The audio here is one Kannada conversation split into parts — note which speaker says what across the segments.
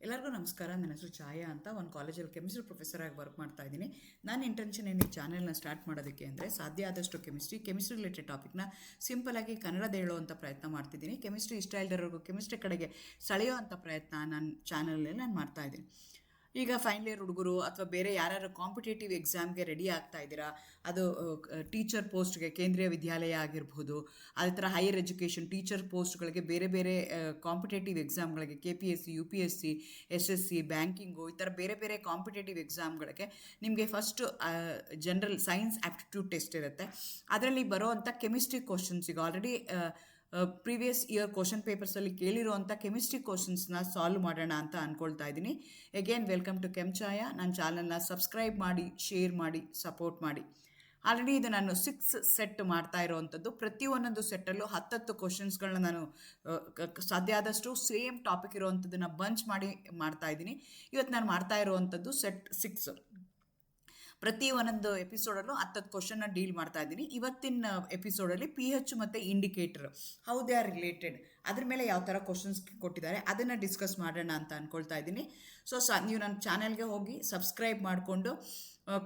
Speaker 1: ಎಲ್ಲರಿಗೂ ನಮಸ್ಕಾರ. ನನ್ನ ಹೆಸರು ಛಾಯಾ ಅಂತ. ಒಂದು ಕಾಲೇಜಲ್ಲಿ ಕೆಮಿಸ್ಟ್ರಿ ಪ್ರೊಫೆಸರ್ ಆಗಿ ವರ್ಕ್ ಮಾಡ್ತಾ ಇದ್ದೀನಿ. ನನ್ನ ಇಂಟೆನ್ಷನ್ ಏನು ಈ ಚಾನೆಲ್ನ ಸ್ಟಾರ್ಟ್ ಮಾಡೋದಕ್ಕೆ ಅಂದರೆ ಸಾಧ್ಯ ಆದಷ್ಟು ಕೆಮಿಸ್ಟ್ರಿ ರಿಲೇಟೆಡ್ ಟಾಪಿಕ್ನ ಸಿಂಪಲಾಗಿ ಕನ್ನಡದ ಹೇಳುವಂಥ ಪ್ರಯತ್ನ ಮಾಡ್ತಿದ್ದೀನಿ. ಕೆಮಿಸ್ಟ್ರಿ ಇಷ್ಟ ಇಲ್ದಿರೋರ್ಗೂ ಕೆಮಿಸ್ಟ್ರಿ ಕಡೆಗೆ ಸೆಳೆಯುವಂಥ ಪ್ರಯತ್ನ ನನ್ನ ಚಾನಲಲ್ಲಿ ನಾನು ಮಾಡ್ತಾ ಇದ್ದೀನಿ. ಈಗ ಫೈನಲ್ ಇಯರ್ ಹುಡುಗರು ಅಥವಾ ಬೇರೆ ಯಾರ್ಯಾರು ಕಾಂಪಿಟೇಟಿವ್ ಎಕ್ಸಾಮ್ಗೆ ರೆಡಿ ಆಗ್ತಾ ಇದ್ದೀರಾ, ಅದು ಟೀಚರ್ ಪೋಸ್ಟ್ಗೆ ಕೇಂದ್ರೀಯ ವಿದ್ಯಾಲಯ ಆಗಿರ್ಬೋದು, ಅದೇ ಥರ ಹೈಯರ್ ಎಜುಕೇಷನ್ ಟೀಚರ್ ಪೋಸ್ಟ್ಗಳಿಗೆ ಬೇರೆ ಬೇರೆ ಕಾಂಪಿಟೇಟಿವ್ ಎಕ್ಸಾಮ್ಗಳಿಗೆ KPSC UPSC SSC ಬ್ಯಾಂಕಿಂಗು ಈ ಥರ ಬೇರೆ ಬೇರೆ ಕಾಂಪಿಟೇಟಿವ್ ಎಕ್ಸಾಮ್ಗಳಿಗೆ ನಿಮಗೆ first general science aptitude test ಇರುತ್ತೆ. ಅದರಲ್ಲಿ ಬರೋವಂಥ ಕೆಮಿಸ್ಟ್ರಿ ಕ್ವಶನ್ಸ್ ಈಗ ಆಲ್ರೆಡಿ ಪ್ರೀವಿಯಸ್ ಇಯರ್ ಕ್ವಶನ್ ಪೇಪರ್ಸಲ್ಲಿ ಕೇಳಿರುವಂಥ ಕೆಮಿಸ್ಟ್ರಿ ಕ್ವಶನ್ಸ್ನ ಸಾಲ್ವ್ ಮಾಡೋಣ ಅಂತ ಅಂದ್ಕೊಳ್ತಾ ಇದ್ದೀನಿ. Again welcome to Chemchaya. ನನ್ನ ಚಾನಲ್ನ ಸಬ್ಸ್ಕ್ರೈಬ್ ಮಾಡಿ, ಶೇರ್ ಮಾಡಿ, ಸಪೋರ್ಟ್ ಮಾಡಿ. ಆಲ್ರೆಡಿ ಇದು ನಾನು 6 ಸೆಟ್ ಮಾಡ್ತಾ ಇರೋವಂಥದ್ದು. ಪ್ರತಿಯೊಂದೊಂದು ಸೆಟ್ಟಲ್ಲೂ 10 ಕ್ವಶನ್ಸ್ಗಳನ್ನ ನಾನು ಸಾಧ್ಯ ಆದಷ್ಟು ಸೇಮ್ ಟಾಪಿಕ್ ಇರೋವಂಥದ್ದನ್ನು ಬಂಚ್ ಮಾಡಿ ಮಾಡ್ತಾ ಇದ್ದೀನಿ. ಇವತ್ತು ನಾನು ಮಾಡ್ತಾ ಇರೋವಂಥದ್ದು ಸೆಟ್ 6. ಪ್ರತಿ ಒಂದೊಂದು ಎಪಿಸೋಡಲ್ಲೂ 10 ಕ್ವಶನ್ನ ಡೀಲ್ ಮಾಡ್ತಾ ಇದ್ದೀನಿ. ಇವತ್ತಿನ ಎಪಿಸೋಡಲ್ಲಿ PH ಮತ್ತು indicator how they are related, ಅದ್ರ ಮೇಲೆ ಯಾವ ಥರ ಕ್ವಶನ್ಸ್ ಕೊಟ್ಟಿದ್ದಾರೆ ಅದನ್ನು ಡಿಸ್ಕಸ್ ಮಾಡೋಣ ಅಂತ ಅಂದ್ಕೊಳ್ತಾ ಇದ್ದೀನಿ. ನೀವು ನನ್ನ ಚಾನೆಲ್ಗೆ ಹೋಗಿ ಸಬ್ಸ್ಕ್ರೈಬ್ ಮಾಡಿಕೊಂಡು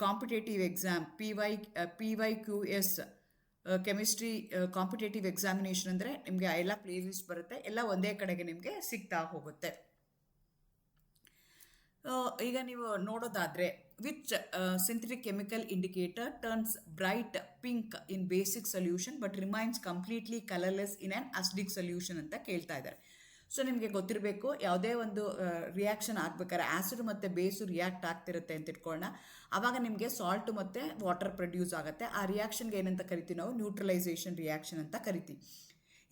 Speaker 1: competitive exam PYQS chemistry competitive examination ಅಂದರೆ ನಿಮಗೆ ಎಲ್ಲ ಪ್ಲೇ ಲಿಸ್ಟ್ ಬರುತ್ತೆ, ಎಲ್ಲ ಒಂದೇ ಕಡೆಗೆ ನಿಮಗೆ ಸಿಗ್ತಾ ಹೋಗುತ್ತೆ. ಈಗ ನೀವು ನೋಡೋದಾದರೆ which synthetic chemical indicator turns bright pink in basic solution but remains completely colourless in an acidic solution ಅಂತ ಕೇಳ್ತಾ ಇದ್ದಾರೆ. ಸೊ ನಿಮಗೆ ಗೊತ್ತಿರಬೇಕು, ಯಾವುದೇ ಒಂದು ರಿಯಾಕ್ಷನ್ ಆಗಬೇಕಾದ್ರೆ ಆ್ಯಸಿಡ್ ಮತ್ತು ಬೇಸು ರಿಯಾಕ್ಟ್ ಆಗ್ತಿರುತ್ತೆ ಅಂತ ಇಟ್ಕೊಳ್ಳೋಣ. ಆವಾಗ ನಿಮಗೆ ಸಾಲ್ಟು ಮತ್ತು ವಾಟರ್ ಪ್ರೊಡ್ಯೂಸ್ ಆಗುತ್ತೆ. ಆ ರಿಯಾಕ್ಷನ್ಗೆ ಏನಂತ ಕರಿತೀವಿ ನಾವು, ನ್ಯೂಟ್ರಲೈಸೇಷನ್ ರಿಯಾಕ್ಷನ್ ಅಂತ ಕರಿತೀವಿ.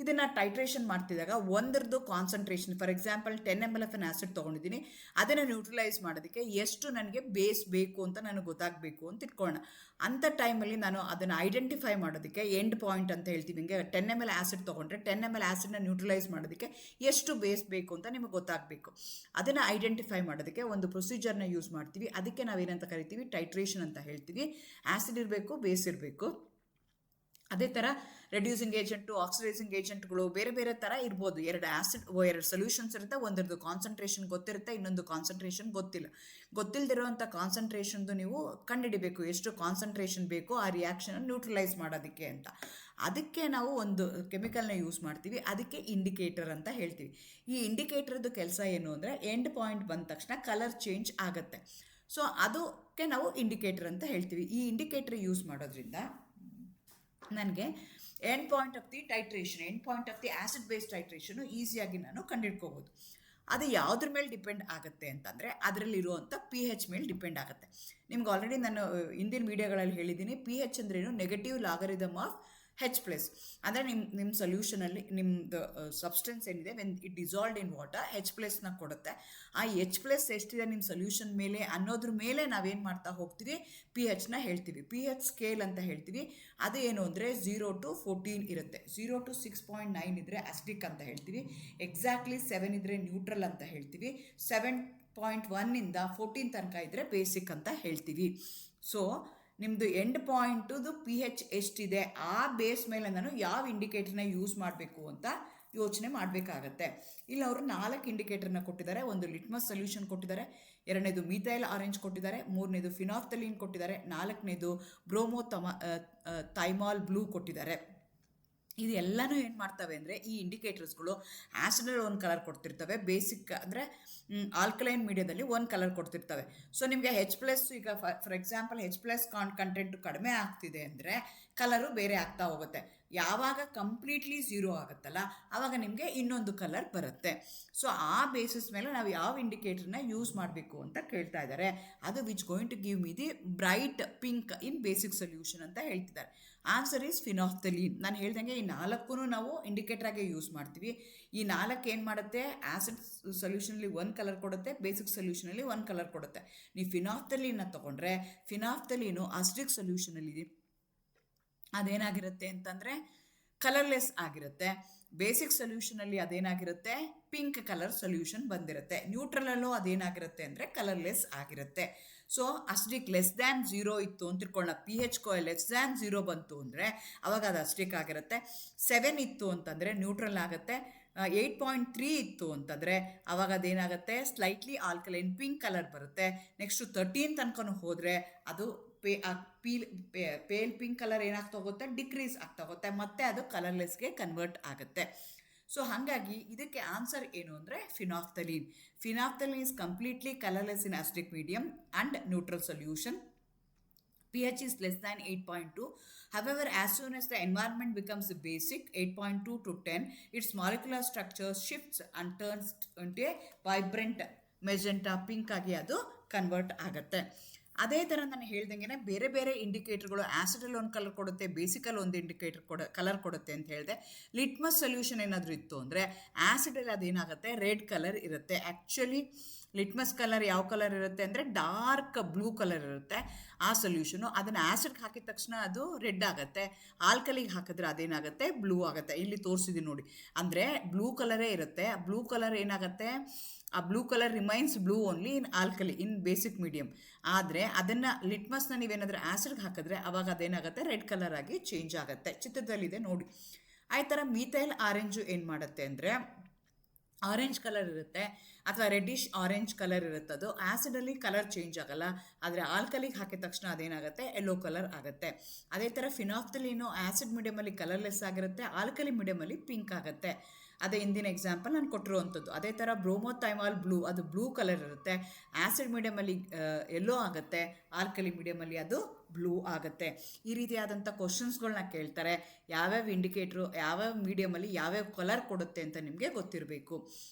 Speaker 1: ಇದನ್ನು ಟೈಟ್ರೇಷನ್ ಮಾಡ್ತಿದ್ದಾಗ ಒಂದರದ್ದು concentration, for example 10 ml of acid ತೊಗೊಂಡಿದ್ದೀನಿ, ಅದನ್ನು ನ್ಯೂಟ್ರಲೈಸ್ ಮಾಡೋದಕ್ಕೆ ಎಷ್ಟು ನನಗೆ ಬೇಸ್ ಬೇಕು ಅಂತ ನನಗೆ ಗೊತ್ತಾಗಬೇಕು ಅಂತ ಇಟ್ಕೊಳ್ಳೋಣ. ಅಂಥ ಟೈಮಲ್ಲಿ ನಾನು ಅದನ್ನು ಐಡೆಂಟಿಫೈ ಮಾಡೋದಕ್ಕೆ ಎಂಡ್ ಪಾಯಿಂಟ್ ಅಂತ ಹೇಳ್ತೀವಿ. ಹಿಂಗೆ 10 ml ಆ್ಯಸಿಡ್ ತೊಗೊಂಡ್ರೆ 10 ml ಆ್ಯಸಿಡ್ನ ನ್ಯೂಟ್ರಲೈಸ್ ಮಾಡೋದಕ್ಕೆ ಎಷ್ಟು ಬೇಸ್ ಬೇಕು ಅಂತ ನಿಮಗೆ ಗೊತ್ತಾಗಬೇಕು. ಅದನ್ನು ಐಡೆಂಟಿಫೈ ಮಾಡೋದಕ್ಕೆ ಒಂದು ಪ್ರೊಸೀಜರ್ನ ಯೂಸ್ ಮಾಡ್ತೀವಿ. ಅದಕ್ಕೆ ನಾವೇನಂತ ಕರಿತೀವಿ, ಟೈಟ್ರೇಷನ್ ಅಂತ ಹೇಳ್ತೀವಿ. ಆ್ಯಸಿಡ್ ಇರಬೇಕು, ಬೇಸ್ ಇರಬೇಕು. ಅದೇ ಥರ ರೆಡ್ಯೂಸಿಂಗ್ ಏಜೆಂಟು, ಆಕ್ಸಿಡೈಸಿಂಗ್ ಏಜೆಂಟ್ಗಳು ಬೇರೆ ಬೇರೆ ಥರ ಇರ್ಬೋದು. ಎರಡು ಸೊಲ್ಯೂಷನ್ಸ್ ಇರುತ್ತೆ. ಒಂದರದ್ದು ಕಾನ್ಸಂಟ್ರೇಷನ್ ಗೊತ್ತಿರುತ್ತೆ, ಇನ್ನೊಂದು ಕಾನ್ಸಂಟ್ರೇಷನ್ ಗೊತ್ತಿಲ್ಲದಿರುವಂಥ ಕಾನ್ಸಂಟ್ರೇಷನ್ದು ನೀವು ಕಂಡುಹಿಡಿಬೇಕು, ಎಷ್ಟು ಕಾನ್ಸಂಟ್ರೇಷನ್ ಬೇಕು ಆ ರಿಯಾಕ್ಷನ್ ನ್ಯೂಟ್ರಲೈಸ್ ಮಾಡೋದಕ್ಕೆ ಅಂತ. ಅದಕ್ಕೆ ನಾವು ಒಂದು ಕೆಮಿಕಲ್ನ ಯೂಸ್ ಮಾಡ್ತೀವಿ, ಅದಕ್ಕೆ ಇಂಡಿಕೇಟರ್ ಅಂತ ಹೇಳ್ತೀವಿ. ಈ ಇಂಡಿಕೇಟರ್ದು ಕೆಲಸ ಏನು ಅಂದರೆ, ಎಂಡ್ ಪಾಯಿಂಟ್ ಬಂದ ತಕ್ಷಣ ಕಲರ್ ಚೇಂಜ್ ಆಗುತ್ತೆ. ಸೊ ಅದಕ್ಕೆ ನಾವು ಇಂಡಿಕೇಟರ್ ಅಂತ ಹೇಳ್ತೀವಿ. ಈ ಇಂಡಿಕೇಟರ್ ಯೂಸ್ ಮಾಡೋದ್ರಿಂದ ನನಗೆ end point of the titration, end point of the acid base titration ಈಸಿಯಾಗಿ ನಾನು ಕಂಡುಹಿಡ್ಕೋಬೋದು. ಅದು ಯಾವುದ್ರ ಮೇಲೆ ಡಿಪೆಂಡ್ ಆಗುತ್ತೆ ಅಂತಂದರೆ ಅದರಲ್ಲಿರುವಂಥ PH ಮೇಲೆ ಡಿಪೆಂಡ್ ಆಗುತ್ತೆ. ನಿಮ್ಗೆ ಆಲ್ರೆಡಿ ನಾನು ಹಿಂದಿನ ವೀಡಿಯೋಗಳಲ್ಲಿ ಹೇಳಿದ್ದೀನಿ, PH ಅಂದ್ರೇನು, ನೆಗೆಟಿವ್ ಲಾಗರಿದಮ್ ಆಫ್ H+. ಅಂದರೆ ನಿಮ್ಮ ಸೊಲ್ಯೂಷನಲ್ಲಿ ನಿಮ್ಮದು ಸಬ್ಸ್ಟೆನ್ಸ್ ಏನಿದೆ when it dissolved in water H+ನ ಕೊಡುತ್ತೆ. ಆ H+ ಎಷ್ಟಿದೆ ನಿಮ್ಮ ಸೊಲ್ಯೂಷನ್ ಮೇಲೆ ಅನ್ನೋದ್ರ ಮೇಲೆ ನಾವೇನು ಮಾಡ್ತಾ ಹೋಗ್ತೀವಿ, PHನ ಹೇಳ್ತೀವಿ. PH ಸ್ಕೇಲ್ ಅಂತ ಹೇಳ್ತೀವಿ. ಅದು ಏನು ಅಂದರೆ 0 to 14 ಇರುತ್ತೆ. 0 to 6.9 ಇದ್ದರೆ ಅಸಿಡಿಕ್ ಅಂತ ಹೇಳ್ತೀವಿ. ಎಕ್ಸಾಕ್ಟ್ಲಿ 7 ಇದ್ದರೆ ನ್ಯೂಟ್ರಲ್ ಅಂತ ಹೇಳ್ತೀವಿ. 7.1 14 ತನಕ ಇದ್ದರೆ ಬೇಸಿಕ್ ಅಂತ ಹೇಳ್ತೀವಿ. ಸೊ ನಿಮ್ಮದು ಎಂಡ್ ಪಾಯಿಂಟುದು PH ಎಷ್ಟಿದೆ ಆ ಬೇಸ್ ಮೇಲೆ ನಾನು ಯಾವ ಇಂಡಿಕೇಟರ್ನ ಯೂಸ್ ಮಾಡಬೇಕು ಅಂತ ಯೋಚನೆ ಮಾಡಬೇಕಾಗತ್ತೆ. ಇಲ್ಲಿ ಅವರು 4 ಇಂಡಿಕೇಟರ್ನ ಕೊಟ್ಟಿದ್ದಾರೆ. ಒಂದು ಲಿಟ್ಮಸ್ ಸೊಲ್ಯೂಷನ್ ಕೊಟ್ಟಿದ್ದಾರೆ, 2ನೇದು ಮೀಥೈಲ್ ಆರೆಂಜ್ ಕೊಟ್ಟಿದ್ದಾರೆ, 3ನೇದು ಫಿನಾಫ್ಥಲೀನ್ ಕೊಟ್ಟಿದ್ದಾರೆ, 4ನೇದು ಥೈಮಾಲ್ ಬ್ಲೂ ಕೊಟ್ಟಿದ್ದಾರೆ. ಇದು ಎಲ್ಲನೂ ಏನು ಮಾಡ್ತವೆ ಅಂದರೆ, ಈ ಇಂಡಿಕೇಟರ್ಸ್ಗಳು ಆ್ಯಸಿಡಲ್ಲಿ ಒಂದು ಕಲರ್ ಕೊಡ್ತಿರ್ತವೆ, ಬೇಸಿಕ್ ಅಂದರೆ ಆಲ್ಕಲೈನ್ ಮೀಡಿಯಾದಲ್ಲಿ ಒಂದು ಕಲರ್ ಕೊಡ್ತಿರ್ತವೆ. ಸೊ ನಿಮಗೆ H+ ಈಗ ಫಾರ್ ಎಕ್ಸಾಂಪಲ್ H+ ಕಂಟೆಂಟು ಕಡಿಮೆ ಆಗ್ತಿದೆ ಅಂದರೆ ಕಲರು ಬೇರೆ ಆಗ್ತಾ ಹೋಗುತ್ತೆ. ಯಾವಾಗ ಕಂಪ್ಲೀಟ್ಲಿ 0 ಆಗುತ್ತಲ್ಲ ಆವಾಗ ನಿಮಗೆ ಇನ್ನೊಂದು ಕಲರ್ ಬರುತ್ತೆ. ಸೊ ಆ ಬೇಸಿಸ್ ಮೇಲೆ ನಾವು ಯಾವ ಇಂಡಿಕೇಟರ್ನ ಯೂಸ್ ಮಾಡಬೇಕು ಅಂತ ಕೇಳ್ತಾ ಇದ್ದಾರೆ. ಅದು which going to give me the bright pink in basic solution ಅಂತ ಹೇಳ್ತಿದ್ದಾರೆ. Answer is phenolphthalein. ನಾನು ಹೇಳ್ದಂಗೆ ಈ 4 ನಾವು ಇಂಡಿಕೇಟ್ರಾಗೆ ಯೂಸ್ ಮಾಡ್ತೀವಿ. ಈ 4 ಏನು ಮಾಡುತ್ತೆ, ಆ್ಯಸಿಡ್ ಸೊಲ್ಯೂಷನಲ್ಲಿ ಒಂದು ಕಲರ್ ಕೊಡುತ್ತೆ, ಬೇಸಿಕ್ ಸೊಲ್ಯೂಷನಲ್ಲಿ ಒಂದು ಕಲರ್ ಕೊಡುತ್ತೆ. ನೀವು ಫಿನಾಫ್ಥಲೀನ್ನ ತೊಗೊಂಡ್ರೆ ಫಿನಾಫ್ಥಲೀನು ಅಸಿಡಿಕ್ ಸೊಲ್ಯೂಷನಲ್ಲಿ ಅದೇನಾಗಿರುತ್ತೆ ಅಂತಂದರೆ ಕಲರ್ಲೆಸ್ ಆಗಿರುತ್ತೆ. ಬೇಸಿಕ್ ಸೊಲ್ಯೂಷನಲ್ಲಿ ಅದೇನಾಗಿರುತ್ತೆ, ಪಿಂಕ್ ಕಲರ್ ಸೊಲ್ಯೂಷನ್ ಬಂದಿರುತ್ತೆ. ನ್ಯೂಟ್ರಲಲ್ಲೂ ಅದೇನಾಗಿರುತ್ತೆ ಅಂದರೆ ಕಲರ್ಲೆಸ್ ಆಗಿರುತ್ತೆ. ಸೊ ಅಸಿಡಿಕ್ <0 ಇತ್ತು ಅಂತ ತಿಳ್ಕೊಳ್ಳೋಣ, PH <0 ಬಂತು ಅಂದರೆ ಅವಾಗ ಅದು ಅಸಿಡಿಕ್ ಆಗಿರುತ್ತೆ. 7 ಇತ್ತು ಅಂತಂದರೆ ನ್ಯೂಟ್ರಲ್ ಆಗುತ್ತೆ, 8.3 ಇತ್ತು ಅಂತಂದರೆ ಅವಾಗ ಅದೇನಾಗುತ್ತೆ, ಸ್ಲೈಟ್ಲಿ ಆಲ್ಕಲೈನ್ ಪಿಂಕ್ ಕಲರ್ ಬರುತ್ತೆ. ನೆಕ್ಸ್ಟು 13 ತನಕನೂ ಹೋದರೆ ಅದು ಪೇಲ್ ಪಿಂಕ್ ಕಲರ್ ಏನಾಗ್ತಾ ಹೋಗುತ್ತೆ, ಡಿಕ್ರೀಸ್ ಆಗ್ತಾ ಹೋಗುತ್ತೆ, ಮತ್ತೆ ಅದು ಕಲರ್ಲೆಸ್ಗೆ ಕನ್ವರ್ಟ್ ಆಗುತ್ತೆ. ಸೊ ಹಾಗಾಗಿ ಇದಕ್ಕೆ ಆನ್ಸರ್ ಏನು ಅಂದರೆ phenolphthalein. Phenolphthalein is completely colourless in acidic medium and neutral solution. pH is less than 8.2. However, as soon as the environment becomes basic, 8.2 to 10, its molecular structure shifts and turns into a vibrant magenta pink ಆಗಿ ಅದು ಕನ್ವರ್ಟ್ ಆಗುತ್ತೆ. ಅದೇ ಥರ ನಾನು ಹೇಳ್ದಂಗೆ ಬೇರೆ ಬೇರೆ ಇಂಡಿಕೇಟರ್ಗಳು, ಆ್ಯಸಿಡಲ್ಲಿ ಒಂದು ಕಲರ್ ಕೊಡುತ್ತೆ, ಬೇಸಿಕಲ್ಲಿ ಒಂದು ಇಂಡಿಕೇಟರ್ ಕಲರ್ ಕೊಡುತ್ತೆ ಅಂತ ಹೇಳಿದೆ. ಲಿಟ್ಮಸ್ ಸೊಲ್ಯೂಷನ್ ಏನಾದರೂ ಇತ್ತು ಅಂದರೆ ಆ್ಯಸಿಡಲ್ಲಿ ಅದೇನಾಗುತ್ತೆ, ರೆಡ್ ಕಲರ್ ಇರುತ್ತೆ. ಆ್ಯಕ್ಚುಲಿ ಲಿಟ್ಮಸ್ ಕಲರ್ ಯಾವ ಕಲರ್ ಇರುತ್ತೆ ಅಂದರೆ ಡಾರ್ಕ್ ಬ್ಲೂ ಕಲರ್ ಇರುತ್ತೆ ಆ ಸೊಲ್ಯೂಷನು. ಅದನ್ನು ಆ್ಯಸಿಡ್ಗೆ ಹಾಕಿದ ತಕ್ಷಣ ಅದು ರೆಡ್ ಆಗುತ್ತೆ, ಆಲ್ಕಲಿಗೆ ಹಾಕಿದ್ರೆ ಅದೇನಾಗುತ್ತೆ, ಬ್ಲೂ ಆಗುತ್ತೆ. ಇಲ್ಲಿ ತೋರಿಸಿದ್ದೀನಿ ನೋಡಿ, ಅಂದರೆ ಬ್ಲೂ ಕಲರೇ ಇರುತ್ತೆ. ಆ ಬ್ಲೂ ಕಲರ್ ಏನಾಗುತ್ತೆ, ಆ blue colour remains blue only in alkali, in basic medium. ಆದರೆ ಅದನ್ನು ಲಿಟ್ಮಸ್ನ ನೀವೇನಾದರೂ ಆ್ಯಸಿಡ್ಗೆ ಹಾಕಿದ್ರೆ ಅವಾಗ ಅದೇನಾಗುತ್ತೆ, ರೆಡ್ ಕಲರ್ ಆಗಿ ಚೇಂಜ್ ಆಗುತ್ತೆ. ಚಿತ್ರದಲ್ಲಿದೆ ನೋಡಿ. ಆ ಥರ ಮೀಥೈಲ್ ಆರೆಂಜು ಏನು ಮಾಡುತ್ತೆ ಅಂದರೆ ಆರೆಂಜ್ ಕಲರ್ ಇರುತ್ತೆ ಅಥವಾ ರೆಡ್ಡಿಶ್ ಆರೆಂಜ್ ಕಲರ್ ಇರುತ್ತೆ. ಅದು ಆ್ಯಸಿಡಲ್ಲಿ ಕಲರ್ ಚೇಂಜ್ ಆಗಲ್ಲ, ಆದರೆ ಆಲ್ಕಲಿಗೆ ಹಾಕಿದ ತಕ್ಷಣ ಅದೇನಾಗುತ್ತೆ, ಯೆಲ್ಲೋ ಕಲರ್ ಆಗುತ್ತೆ. ಅದೇ ಥರ ಫಿನಾಫ್ಥಲೀನು ಆ್ಯಸಿಡ್ ಮೀಡಿಯಮಲ್ಲಿ ಕಲರ್ಲೆಸ್ ಆಗಿರುತ್ತೆ, ಆಲ್ಕಲಿ ಮೀಡಿಯಮಲ್ಲಿ ಪಿಂಕ್ ಆಗುತ್ತೆ. ಅದೇ ಹಿಂದಿನ ಎಕ್ಸಾಂಪಲ್ ನಾನು ಕೊಟ್ಟಿರುವಂಥದ್ದು. ಅದೇ ಥರ ಬ್ರೋಮೋಥೈಮಾಲ್ ಬ್ಲೂ, ಅದು ಬ್ಲೂ ಕಲರ್ ಇರುತ್ತೆ, ಆ್ಯಸಿಡ್ ಮೀಡಿಯಮಲ್ಲಿ ಯೆಲ್ಲೋ ಆಗುತ್ತೆ, ಆಲ್ಕಲಿ ಮೀಡಿಯಮಲ್ಲಿ ಅದು ಬ್ಲೂ ಆಗುತ್ತೆ. ಈ ರೀತಿಯಾದಂಥ ಕ್ವಶನ್ಸ್ಗಳನ್ನ ಕೇಳ್ತಾರೆ. ಯಾವ್ಯಾವ ಇಂಡಿಕೇಟ್ರು ಯಾವ್ಯಾವ ಮೀಡಿಯಮಲ್ಲಿ ಯಾವ್ಯಾವ ಕಲರ್ ಕೊಡುತ್ತೆ ಅಂತ ನಿಮಗೆ ಗೊತ್ತಿರಬೇಕು.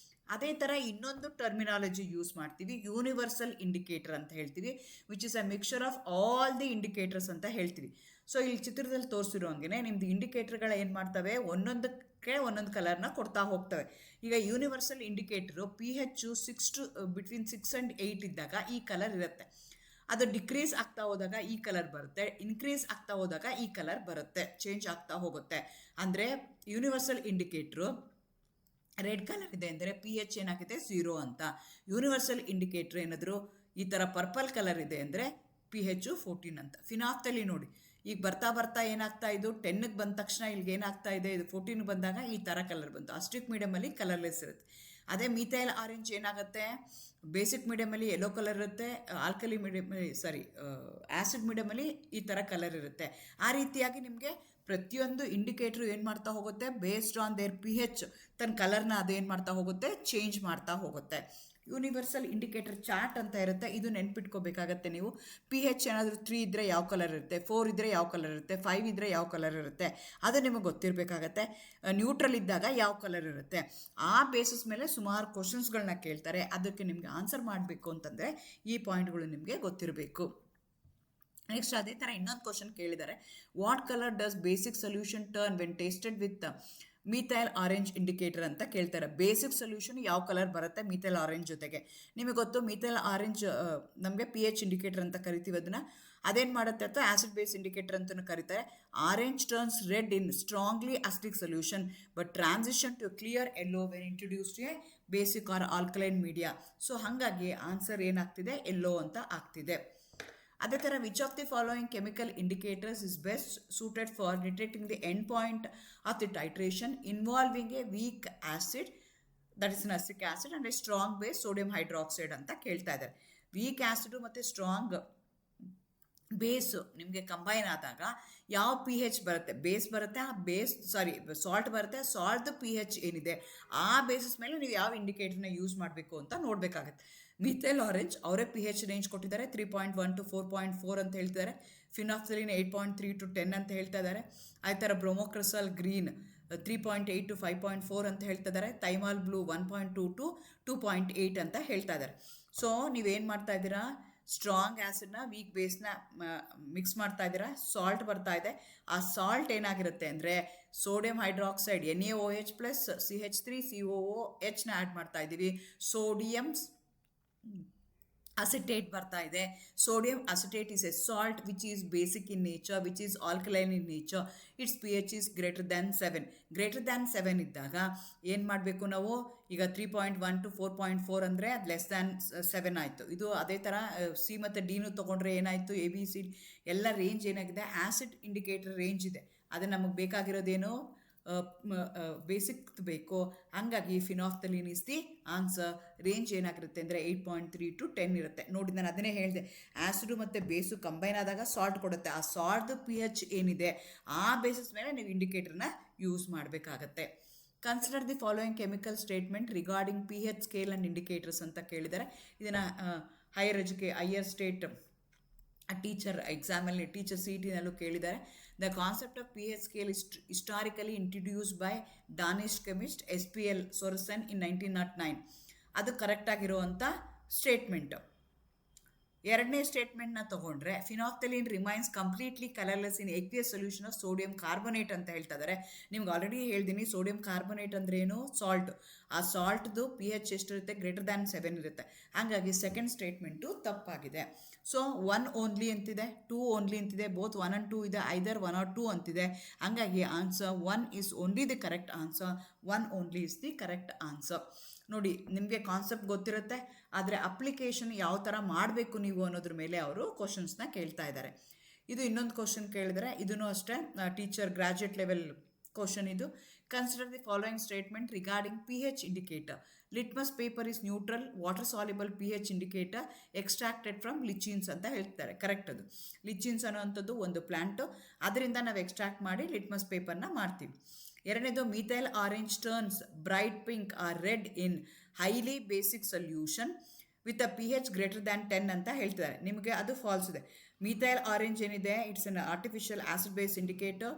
Speaker 1: ಅದೇ ಥರ ಇನ್ನೊಂದು ಟರ್ಮಿನಾಲಜಿ ಯೂಸ್ ಮಾಡ್ತೀವಿ, ಯೂನಿವರ್ಸಲ್ ಇಂಡಿಕೇಟರ್ ಅಂತ ಹೇಳ್ತೀವಿ, which is a mixture of all the indicators ಅಂತ ಹೇಳ್ತೀವಿ. ಸೊ ಇಲ್ಲಿ ಚಿತ್ರದಲ್ಲಿ ತೋರಿಸಿರೋ ಹಂಗೆ ನಿಮ್ಮದು ಇಂಡಿಕೇಟರ್ಗಳು ಏನು ಮಾಡ್ತವೆ, ಒಂದೊಂದಕ್ಕೆ ಒಂದೊಂದು ಕಲರ್ನ ಕೊಡ್ತಾ ಹೋಗ್ತವೆ. ಈಗ universal indicator pH 6 between 6 and 8 ಇದ್ದಾಗ ಈ ಕಲರ್ ಇರುತ್ತೆ. ಅದು ಡಿಕ್ರೀಸ್ ಆಗ್ತಾ ಹೋದಾಗ ಈ ಕಲರ್ ಬರುತ್ತೆ, ಇನ್ಕ್ರೀಸ್ ಆಗ್ತಾ ಹೋದಾಗ ಈ ಕಲರ್ ಬರುತ್ತೆ, ಚೇಂಜ್ ಆಗ್ತಾ ಹೋಗುತ್ತೆ. ಅಂದರೆ ಯೂನಿವರ್ಸಲ್ ಇಂಡಿಕೇಟ್ರು ರೆಡ್ ಕಲರ್ ಇದೆ ಅಂದರೆ pH ಏನಾಗಿದೆ 0 ಅಂತ. ಯೂನಿವರ್ಸಲ್ ಇಂಡಿಕೇಟ್ರ್ ಏನಾದರೂ ಈ ಥರ ಪರ್ಪಲ್ ಕಲರ್ ಇದೆ ಅಂದರೆ pH 14 ಅಂತ. ಫಿನಾಫ್ಥಲಿ ನೋಡಿ, ಈಗ ಬರ್ತಾ ಬರ್ತಾ ಏನಾಗ್ತಾ ಇದು 10ಗೆ ಬಂದ ತಕ್ಷಣ ಇಲ್ಲಿಗೆ ಏನಾಗ್ತಾ ಇದೆ, ಇದು 14 ಬಂದಾಗ ಈ ಥರ ಕಲರ್ ಬಂತು. ಅಸ್ಟಿಕ್ ಮೀಡಿಯಮಲ್ಲಿ ಕಲರ್ಲೆಸ್ ಇರುತ್ತೆ. ಅದೇ ಮೀಥೈಲ್ ಆರೆಂಜ್ ಏನಾಗುತ್ತೆ, ಬೇಸಿಕ್ ಮೀಡಿಯಮಲ್ಲಿ ಯೆಲ್ಲೋ ಕಲರ್ ಇರುತ್ತೆ, ಆಲ್ಕಲಿ ಮೀಡಿಯಮಲ್ಲಿ ಆ್ಯಸಿಡ್ ಮೀಡಿಯಮಲ್ಲಿ ಈ ಥರ ಕಲರ್ ಇರುತ್ತೆ. ಆ ರೀತಿಯಾಗಿ ನಿಮಗೆ ಪ್ರತಿಯೊಂದು ಇಂಡಿಕೇಟ್ರು ಏನು ಮಾಡ್ತಾ ಹೋಗುತ್ತೆ, ಬೇಸ್ಡ್ ಆನ್ ದೇರ್ pH ತನ್ನ ಕಲರ್ನ ಅದೇನು ಮಾಡ್ತಾ ಹೋಗುತ್ತೆ, ಚೇಂಜ್ ಮಾಡ್ತಾ ಹೋಗುತ್ತೆ. ಯೂನಿವರ್ಸಲ್ ಇಂಡಿಕೇಟರ್ ಚಾರ್ಟ್ ಅಂತ ಇರುತ್ತೆ, ಇದು ನೆನ್ಪಿಟ್ಕೋಬೇಕಾಗತ್ತೆ ನೀವು. pH ಏನಾದರೂ 3 ಇದ್ದರೆ ಯಾವ ಕಲರ್ ಇರುತ್ತೆ, 4 ಇದ್ದರೆ ಯಾವ ಕಲರ್ ಇರುತ್ತೆ, 5 ಇದ್ದರೆ ಯಾವ ಕಲರ್ ಇರುತ್ತೆ, ಅದು ನಿಮಗೆ ಗೊತ್ತಿರಬೇಕಾಗತ್ತೆ. ನ್ಯೂಟ್ರಲ್ ಇದ್ದಾಗ ಯಾವ ಕಲರ್ ಇರುತ್ತೆ. ಆ ಬೇಸಿಸ್ ಮೇಲೆ ಸುಮಾರು ಕ್ವಶನ್ಸ್ಗಳನ್ನ ಕೇಳ್ತಾರೆ. ಅದಕ್ಕೆ ನಿಮಗೆ ಆನ್ಸರ್ ಮಾಡಬೇಕು ಅಂತಂದರೆ ಈ ಪಾಯಿಂಟ್ಗಳು ನಿಮಗೆ ಗೊತ್ತಿರಬೇಕು. ನೆಕ್ಸ್ಟ್ ಅದೇ ಥರ ಇನ್ನೊಂದು ಕ್ವಶನ್ ಕೇಳಿದ್ದಾರೆ, what colour does basic solution turn when tasted with methyl orange indicator ಅಂತ ಕೇಳ್ತಾರೆ. ಬೇಸಿಕ್ ಸೊಲ್ಯೂಷನ್ ಯಾವ ಕಲರ್ ಬರುತ್ತೆ ಮೀಥೈಲ್ ಆರೆಂಜ್ ಜೊತೆಗೆ. ನಿಮಗೆ ಗೊತ್ತು ಮೀಥೈಲ್ ಆರೆಂಜ್ ನಮಗೆ pH ಇಂಡಿಕೇಟರ್ ಅಂತ ಕರಿತೀವಿ. ಅದನ್ನು ಅದೇನು ಮಾಡುತ್ತೆ ಅಥವಾ ಆ್ಯಸಿಡ್ ಬೇಸ್ ಇಂಡಿಕೇಟರ್ ಅಂತಲೂ ಕರೀತಾರೆ. Orange turns red in strongly acidic solution but transition to clear yellow when introduced a basic or alkaline media. So ಹಾಗಾಗಿ ಆನ್ಸರ್ ಏನಾಗ್ತಿದೆ, ಯೆಲ್ಲೋ ಅಂತ ಆಗ್ತಿದೆ. ಅದೇ ಥರ which of the following chemical indicators is best suited for detecting the end point of the titration involving a weak acid, that is acetic acid and a strong base sodium hydroxide ಅಂತ ಕೇಳ್ತಾ ಇದ್ದಾರೆ. ವೀಕ್ ಆ್ಯಸಿಡು ಮತ್ತು ಸ್ಟ್ರಾಂಗ್ ಬೇಸು ನಿಮಗೆ ಕಂಬೈನ್ ಆದಾಗ ಯಾವ pH ಬರುತ್ತೆ, ಬೇಸ್ ಬರುತ್ತೆ, ಆ ಬೇಸ್ ಸಾಲ್ಟ್ ಬರುತ್ತೆ, ಸಾಲ್ಟ್ದು pH ಏನಿದೆ ಆ ಬೇಸಿಸ್ ಮೇಲೆ ನೀವು ಯಾವ ಇಂಡಿಕೇಟರ್ನ ಯೂಸ್ ಮಾಡಬೇಕು ಅಂತ ನೋಡಬೇಕಾಗತ್ತೆ. ಮೀಥೈಲ್ ಆರೆಂಜ್ ಅವರೇ pH ರೇಂಜ್ ಕೊಟ್ಟಿದ್ದಾರೆ, 3.1 to 4.4 ಅಂತ ಹೇಳ್ತಿದ್ದಾರೆ. ಫಿನಾಫ್ಥಲಿನ್ 8.3 to 10 ಅಂತ ಹೇಳ್ತಾ ಇದ್ದಾರೆ. ಅದೇ ಥರ ಬ್ರೋಮೋಕ್ರಸಲ್ ಗ್ರೀನ್ 3.8 to 5.4 ಅಂತ ಹೇಳ್ತಾ ಇದ್ದಾರೆ. ಥೈಮಾಲ್ ಬ್ಲೂ 1.2 to 2.8 ಅಂತ ಹೇಳ್ತಾ ಇದ್ದಾರೆ. ಸೊ ನೀವೇನು ಮಾಡ್ತಾ ಇದ್ದೀರಾ, ಸ್ಟ್ರಾಂಗ್ ಆ್ಯಸಿಡ್ನ ವೀಕ್ ಬೇಸ್ನ ಮಿಕ್ಸ್ ಮಾಡ್ತಾ ಇದ್ದೀರಾ, ಸಾಲ್ಟ್ ಬರ್ತಾ ಇದೆ. ಆ ಸಾಲ್ಟ್ ಏನಾಗಿರುತ್ತೆ ಅಂದರೆ ಸೋಡಿಯಂ ಹೈಡ್ರಾಕ್ಸೈಡ್ NaOH ಪ್ಲಸ್ CH3COOHನ ಆ್ಯಡ್ ಮಾಡ್ತಾ ಇದ್ದೀವಿ. ಸೋಡಿಯಂ acetate ಬರ್ತಾ ಇದೆ. Sodium acetate is a salt which is basic in nature, which is alkaline in nature. Its pH is greater than 7. Greater than 7 ಇದ್ದಾಗ ಏನು ಮಾಡಬೇಕು ನಾವು, ಈಗ 3.1 to 4.4 ಅಂದರೆ ಅದು ಲೆಸ್ ದ್ಯಾನ್ 7 ಆಯಿತು. ಇದು ಅದೇ ಥರ ಸಿ ಮತ್ತು ಡಿನೂ ತೊಗೊಂಡ್ರೆ ಏನಾಯಿತು, ABCD ಎಲ್ಲ ರೇಂಜ್ ಏನಾಗಿದೆ, ಆ್ಯಸಿಡ್ ಇಂಡಿಕೇಟರ್ ರೇಂಜ್ ಇದೆ. ಅದು ನಮಗೆ ಬೇಕಾಗಿರೋದೇನು, ಬೇಸಿಕ್ ಬೇಕು. ಹಾಗಾಗಿ ಫಿನಾಫ್ಥಲೀನ್ ಇಸ್ ದಿ ಆನ್ಸರ್. ರೇಂಜ್ ಏನಾಗಿರುತ್ತೆ ಅಂದರೆ 8.3 to 10 ಇರುತ್ತೆ. ನೋಡಿ, ನಾನು ಅದನ್ನೇ ಹೇಳಿದೆ, ಆ್ಯಸಿಡು ಮತ್ತು ಬೇಸು ಕಂಬೈನ್ ಆದಾಗ ಸಾಲ್ಟ್ ಕೊಡುತ್ತೆ. ಆ ಸಾಲ್ಟ್ದು pH ಏನಿದೆ ಆ ಬೇಸಿಸ್ ಮೇಲೆ ನೀವು ಇಂಡಿಕೇಟರ್ನ ಯೂಸ್ ಮಾಡಬೇಕಾಗತ್ತೆ. Consider the following chemical statement regarding pH scale and indicators ಅಂತ ಕೇಳಿದ್ದಾರೆ. ಇದನ್ನು ಹೈಯರ್ ಸ್ಟೇಟ್ ಟೀಚರ್ ಎಕ್ಸಾಮಲ್ಲಿ ಟೀಚರ್ CET-ನಲ್ಲೂ ಕೇಳಿದ್ದಾರೆ. The concept of pH scale historically introduced by Danish chemist SPL Sorensen in 1909. ಅದು ಕರೆಕ್ಟಾಗಿರುವಂಥ ಸ್ಟೇಟ್ಮೆಂಟು. ಎರಡನೇ ಸ್ಟೇಟ್ಮೆಂಟ್ನ ತೊಗೊಂಡ್ರೆ phenolphthalein remains completely colourless in aqueous solution of sodium carbonate ಅಂತ ಹೇಳ್ತಾ ಇದ್ದಾರೆ. ನಿಮ್ಗೆ ಆಲ್ರೆಡಿ ಹೇಳ್ತೀನಿ ಸೋಡಿಯಂ ಕಾರ್ಬೊನೇಟ್ ಅಂದ್ರೇನು, ಸಾಲ್ಟ್. ಆ ಸಾಲ್ಟ್ದು pH ಎಷ್ಟಿರುತ್ತೆ, >7 ಇರುತ್ತೆ. ಹಾಗಾಗಿ ಸೆಕೆಂಡ್ ಸ್ಟೇಟ್ಮೆಂಟು ತಪ್ಪಾಗಿದೆ. ಸೊ 1 ಓನ್ಲಿ ಅಂತಿದೆ, 2 ಓನ್ಲಿ ಅಂತಿದೆ, ಬೋತ್ 1 and 2 ಇದೆ, ಐದರ್ 1 or 2 ಅಂತಿದೆ. ಹಾಗಾಗಿ answer 1 is only the correct answer. 1 only is the correct answer. ನೋಡಿ, ನಿಮಗೆ ಕಾನ್ಸೆಪ್ಟ್ ಗೊತ್ತಿರುತ್ತೆ, ಆದರೆ ಅಪ್ಲಿಕೇಶನ್ ಯಾವ ಥರ ಮಾಡಬೇಕು ನೀವು ಅನ್ನೋದ್ರ ಮೇಲೆ ಅವರು ಕ್ವಶನ್ಸ್ನ ಕೇಳ್ತಾ ಇದ್ದಾರೆ. ಇದು ಇನ್ನೊಂದು ಕ್ವಶನ್ ಕೇಳಿದರೆ, ಇದೂ ಅಷ್ಟೇ ಟೀಚರ್ ಗ್ರಾಜ್ಯುಯೇಟ್ ಲೆವೆಲ್ ಕ್ವಶನ್ ಇದು. Consider the following statement regarding pH indicator. Litmus paper is neutral water soluble pH indicator extracted from lichens ಅಂತ ಹೇಳ್ತಾರೆ. ಕರೆಕ್ಟ್. ಅದು ಲಿಚಿನ್ಸ್ ಅನ್ನೋವಂಥದ್ದು ಒಂದು ಪ್ಲ್ಯಾಂಟು, ಅದರಿಂದ ನಾವು ಎಕ್ಸ್ಟ್ರಾಕ್ಟ್ ಮಾಡಿ ಲಿಟ್ಮಸ್ ಪೇಪರ್ನ ಮಾಡ್ತೀವಿ. ಎರಡನೇದು methyl orange turns bright pink or red in highly basic solution with a pH <10 ಅಂತ ಹೇಳ್ತಿದ್ದಾರೆ. ನಿಮಗೆ ಅದು ಫಾಲ್ಸ್ ಇದೆ. ಮಿಥೈಲ್ ಆರೆಂಜ್ ಏನಿದೆ, it's an artificial acid base indicator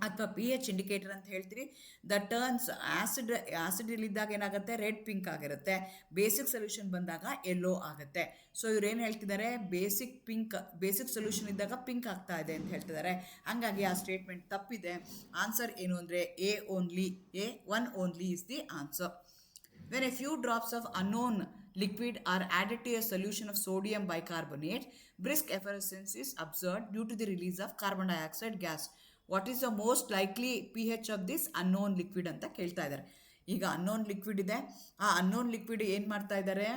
Speaker 1: ಅಥವಾ pH ಇಂಡಿಕೇಟರ್ ಅಂತ ಹೇಳ್ತೀರಿ. ದ ಟರ್ನ್ಸ್ ಆ್ಯಸಿಡಲ್ಲಿದ್ದಾಗ ಏನಾಗುತ್ತೆ, ರೆಡ್ ಪಿಂಕ್ ಆಗಿರುತ್ತೆ. ಬೇಸಿಕ್ ಸೊಲ್ಯೂಷನ್ ಬಂದಾಗ ಯೆಲ್ಲೋ ಆಗುತ್ತೆ. ಸೊ ಇವ್ರೇನು ಹೇಳ್ತಿದ್ದಾರೆ, ಬೇಸಿಕ್ ಸೊಲ್ಯೂಷನ್ ಇದ್ದಾಗ ಪಿಂಕ್ ಆಗ್ತಾ ಇದೆ ಅಂತ ಹೇಳ್ತಿದ್ದಾರೆ. ಹಾಗಾಗಿ ಆ ಸ್ಟೇಟ್ಮೆಂಟ್ ತಪ್ಪಿದೆ. ಆನ್ಸರ್ ಏನು ಅಂದರೆ A only. 1 only is the answer. When a few drops of unknown liquid are added to a solution of sodium bicarbonate, brisk effervescence is observed due to the release of carbon dioxide gas. What is the most likely pH of this unknown liquid ಅಂತ ಕೇಳ್ತಾ ಇದ್ದಾರೆ. ಈಗ ಅನ್ನೋನ್ ಲಿಕ್ವಿಡ್ ಇದೆ, ಆ ಅನ್ನೋನ್ ಲಿಕ್ವಿಡ್ ಏನು ಮಾಡ್ತಾ ಇದ್ದಾರೆ,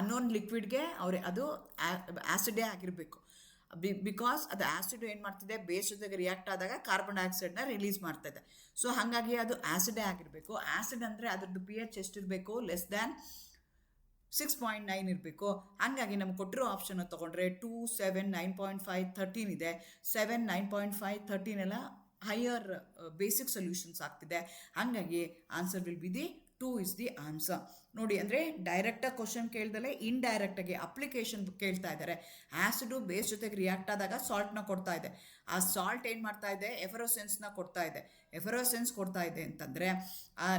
Speaker 1: ಅನ್ನೋನ್ ಲಿಕ್ವಿಡ್ಗೆ ಅದು ಆ್ಯಸಿಡೇ ಆಗಿರಬೇಕು. ಬಿಕಾಸ್ ಅದು ಆ್ಯಸಿಡ್ ಏನು ಮಾಡ್ತಿದೆ, ಬೇಸ್ ಜೊತೆಗೆ ರಿಯಾಕ್ಟ್ ಆದಾಗ ಕಾರ್ಬನ್ ಡೈಆಕ್ಸೈಡ್ನ ರಿಲೀಸ್ ಮಾಡ್ತಾ ಇದೆ. ಸೊ ಹಾಗಾಗಿ ಅದು ಆ್ಯಸಿಡೇ ಆಗಿರಬೇಕು. ಆ್ಯಸಿಡ್ ಅಂದರೆ ಅದ್ರದ್ದು pH ಎಷ್ಟಿರಬೇಕು, <6.9 ಇರಬೇಕು. ಹಾಗಾಗಿ ನಮ್ಗೆ ಕೊಟ್ಟಿರೋ ಆಪ್ಷನ್ ತೊಗೊಂಡ್ರೆ 2, 7, 9.5, 13 ಇದೆ. 7, 9.5, 13 ಎಲ್ಲ ಹೈಯರ್ ಬೇಸಿಕ್ ಸೊಲ್ಯೂಷನ್ಸ್ ಆಗ್ತಿದೆ. ಹಾಗಾಗಿ answer will be the 2 is the answer. ನೋಡಿ, ಅಂದರೆ ಡೈರೆಕ್ಟಾಗಿ ಕ್ವಶನ್ ಕೇಳ್ದಲೆ ಇಂಡೈರೆಕ್ಟಾಗಿ ಅಪ್ಲಿಕೇಶನ್ ಕೇಳ್ತಾ ಇದ್ದಾರೆ. ಆ್ಯಸಿಡು ಬೇಸ್ ಜೊತೆಗೆ ರಿಯಾಕ್ಟ್ ಆದಾಗ ಸಾಲ್ಟ್ನ ಕೊಡ್ತಾ ಇದೆ. ಆ ಸಾಲ್ಟ್ ಏನು ಮಾಡ್ತಾ ಇದೆ, ಎಫರೋಸೆನ್ಸ್ನ ಕೊಡ್ತಾ ಇದೆ. ಎಫರೋಸೆನ್ಸ್ ಕೊಡ್ತಾ ಇದೆ ಅಂತಂದರೆ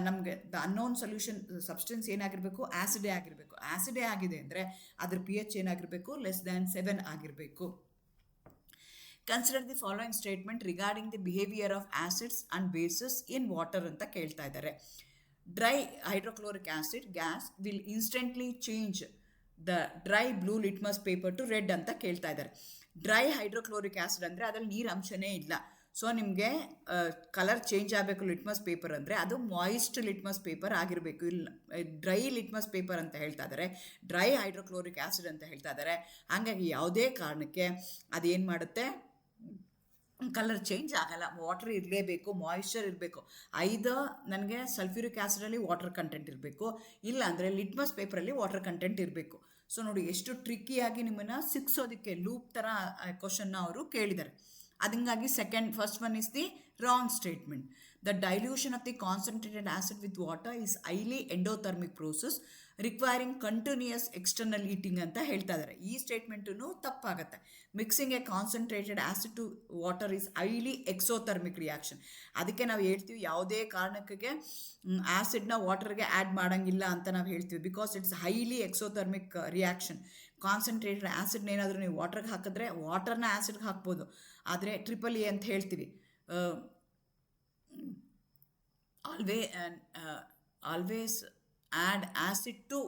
Speaker 1: ನಮಗೆ ದ ಅನ್ನೋನ್ ಸೊಲ್ಯೂಷನ್ ಸಬ್ಸ್ಟೆನ್ಸ್ ಏನಾಗಿರಬೇಕು, ಆ್ಯಸಿಡೇ ಆಗಿರಬೇಕು. ಆ್ಯಸಿಡೇ ಆಗಿದೆ ಅಂದರೆ ಅದ್ರ pH ಏನಾಗಿರಬೇಕು, <7 ಆಗಿರಬೇಕು. Consider the following statement regarding the behaviour of acids and basis in water ಅಂತ ಕೇಳ್ತಾ ಇದ್ದಾರೆ. Dry hydrochloric acid gas will instantly change the dry blue litmus paper two red ಅಂತ ಕೇಳ್ತಾ ಇದ್ದಾರೆ. ಡ್ರೈ ಹೈಡ್ರೋಕ್ಲೋರಿಕ್ ಆಸಿಡ್ ಅಂದರೆ ಅದರಲ್ಲಿ ನೀರು ಅಂಶನೇ ಇಲ್ಲ. ಸೊ ನಿಮಗೆ ಕಲರ್ ಚೇಂಜ್ ಆಗಬೇಕು ಲಿಟ್ಮಸ್ ಪೇಪರ್ ಅಂದರೆ ಅದು ಮಾಯಿಸ್ಟ್ ಲಿಟ್ಮಸ್ ಪೇಪರ್ ಆಗಿರಬೇಕು. ಇಲ್ಲ, ಡ್ರೈ ಲಿಟ್ಮಸ್ ಪೇಪರ್ ಅಂತ ಹೇಳ್ತಾ ಇದ್ದಾರೆ, ಡ್ರೈ ಹೈಡ್ರೋಕ್ಲೋರಿಕ್ ಆಸಿಡ್ ಅಂತ ಹೇಳ್ತಾ ಇದ್ದಾರೆ. ಹಾಗಾಗಿ ಯಾವುದೇ ಕಾರಣಕ್ಕೆ ಅದೇನು ಮಾಡುತ್ತೆ, ಕಲರ್ ಚೇಂಜ್ ಆಗಲ್ಲ. ವಾಟರ್ ಇರಲೇಬೇಕು, ಮಾಯಿಶ್ಚರ್ ಇರಬೇಕು. ನನಗೆ ಸಲ್ಫ್ಯೂರಿಕ್ ಆ್ಯಸಿಡಲ್ಲಿ ವಾಟರ್ ಕಂಟೆಂಟ್ ಇರಬೇಕು, ಇಲ್ಲ ಅಂದರೆ ಲಿಟ್ಮಸ್ ಪೇಪರಲ್ಲಿ ವಾಟರ್ ಕಂಟೆಂಟ್ ಇರಬೇಕು. ಸೊ ನೋಡಿ, ಎಷ್ಟು ಟ್ರಿಕ್ಕಿಯಾಗಿ ನಿಮ್ಮನ್ನು ಸಿಕ್ಸೋದಕ್ಕೆ ಲೂಪ್ ಥರ ಕ್ವಶನ್ನ ಅವರು ಕೇಳಿದ್ದಾರೆ. ಅದಂಗಾಗಿ first one is the wrong statement. The dilution of the concentrated acid with water is highly endothermic process requiring continuous external heating ಅಂತ ಹೇಳ್ತಾ ಇದ್ದಾರೆ. ಈ ಸ್ಟೇಟ್ಮೆಂಟೂ ತಪ್ಪಾಗುತ್ತೆ. Mixing a concentrated acid to water is highly exothermic reaction. ಅದಕ್ಕೆ ನಾವು ಹೇಳ್ತೀವಿ ಯಾವುದೇ ಕಾರಣಕ್ಕೆ ಆ್ಯಸಿಡ್ನ ವಾಟರ್ಗೆ ಆ್ಯಡ್ ಮಾಡೋಂಗಿಲ್ಲ ಅಂತ ನಾವು ಹೇಳ್ತೀವಿ. Because it's highly exothermic reaction. Concentrated ಆ್ಯಸಿಡ್ನ ಏನಾದರೂ ನೀವು ವಾಟರ್ಗೆ ಹಾಕಿದ್ರೆ ವಾಟರ್ನ ಆ್ಯಸಿಡ್ಗೆ ಹಾಕ್ಬೋದು, ಆದರೆ ಟ್ರಿಪಲ್ ಎ ಅಂತ ಹೇಳ್ತೀವಿ. Always add acid to